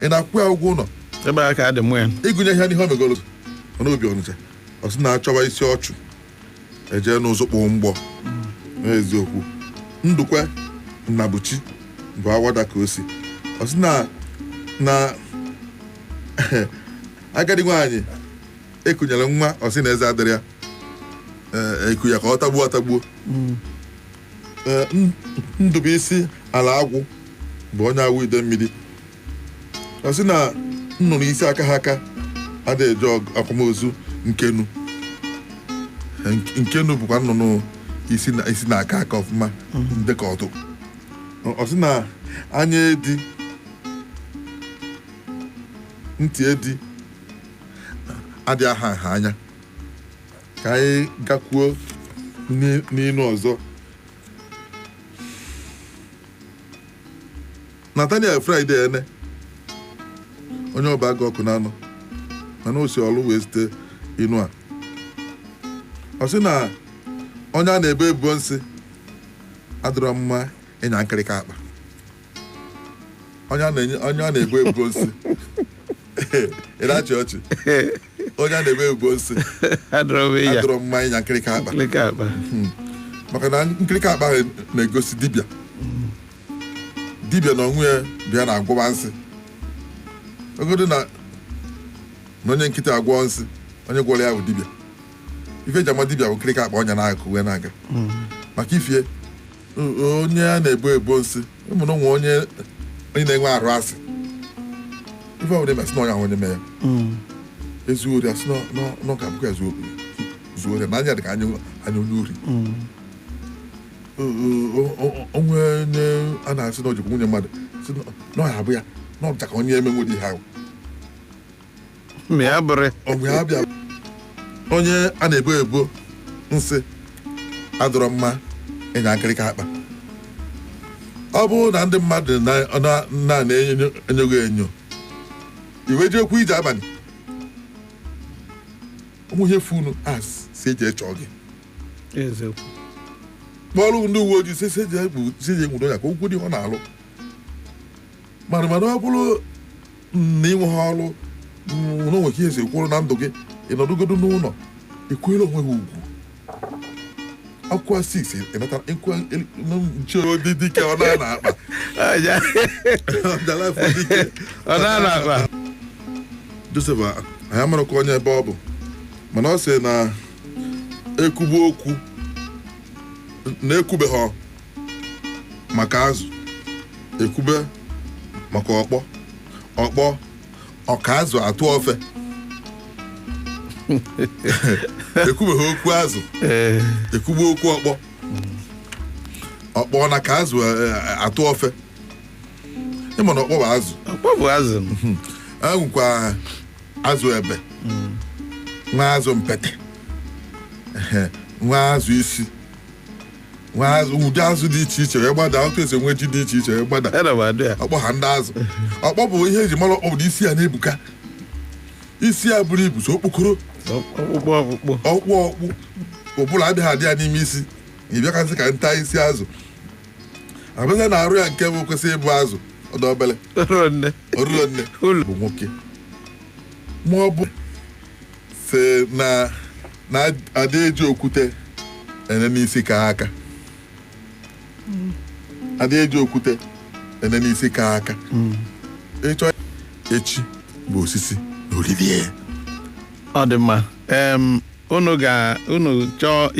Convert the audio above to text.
ị na-akwụ ya ụgwọ ụlọ ebe aka dị mụ ya ịgụnye ihe n'ihe o megolo n'obi Ọnịcha ọ sị na-achọwa isi ọchụ eje n'ụzọ kpụọ mgbọ n'eziokwu Ndukwe Nnabuchi bụ awada ka o si ọ sị na agadi nwaanyị ekunyere nwa ọ sị na eze adịrị ya eku ya ka ọ tagbuo Ndubuisi ala agwụ bụ onye awụ ide mmiri ọ sị na nnụnụ isi aka ha aka adịghị eje akwamozu nkenu bụkwa nnụnụ isi na-aka aka ọfụma dịka ọtụ ọ sị na anya edi ntị edi adịghị aha anya ka anyị gakwuo n'inu ọzọ Nathaniel Friday ene onye ọba aga ọkụ na-anọ mana o si ọlụ wee site inu a ọ sị na onye a na-ebe ebubo nsị adịrọ mma ịnya nkịrịka akpa onye a na-ebo ebubo nsị ị na-achị ọchị onye a na-ebe ebubo nsị adịrọ mma ịnya nkịrịka akpa maka na nkịrịka akpa na-egosi dibịa na onwe ya bịa na-agwọba nsị ogodo na onye nkịtị agwọ nsị onye gwọrọ ya bụ dibịa ife eji ama dibịa bụ nkịrịka akpa ọnya na-akụ wee na-aga maka ifie onye a na-ebo nsị ụmụna nwe onye na-enwe arụ asị ife ọbụla emesị na ọnya onye mee ya ezu ori asị n'ọka bụkwa zuo ori na anya dị ka anya onye ori onwe a na-asị na ojikwa nwunye mmadụ si na ọya abụ ya na ọbụcha ka onye emenwe dị ha ọgwụ ya bịa onye a na-ebo nsị adọrọ mma ịnya nkịrịka akpa ọ bụrụ na ndị mmadụ na-enyoghị enyo iwe ji ekwu ije abalị ụmụ ihe funu si eji echọ gị kpọọrụ ndị uwe ojii si eji enwudo ya ka okwu dị ọ na-alụ mana ọ bụrụ na inwe ha ọrụ n'onwe ka ihe si ekwuru na ndụ gị ịnọdụgodo n'ụlọ ekwere onwe ha ugwu akwụkwọ 6 ịnata nche odi dike ọ na-akpa Joseph anyị amarakwa onye ebe ọ bụ mana ọ sị na ekwube okwu na-ekwubeghị maka azụ ekwube maka ọka azụ atụ ofe ekwubeghị okwu azụ ekwube okwu ọkpọ na ka azụ atụ ofe ịma na ọkpọ bụ azụ enwekwa azụ ebe nwa azụ mpete nwa azụ isi nwa azụ ụdị azụ dị iche iche gbada otu esi enwe ji dị iche iche gbada ọkpọ ha ndị azụ ọkpọ bụ ihe eji mara ọkpọ bụ isi ya na-ebuka isi ya buru ibu so okpokoro ọkpụ ụbụla adịghị adị ya n'ime isi ịbịakasị ka nta isi azụ abịa na arụ ya nke bụ kwesị ịbụ azụ ọdọ obele orulonne bụ nwoke ma ọ bụ si na adị eji okwute ene n'isi ka aka adị eji okwute ene n'isi ka aka ịchọ echi bụ osisi na olili ya ọ dị mma unu chọọ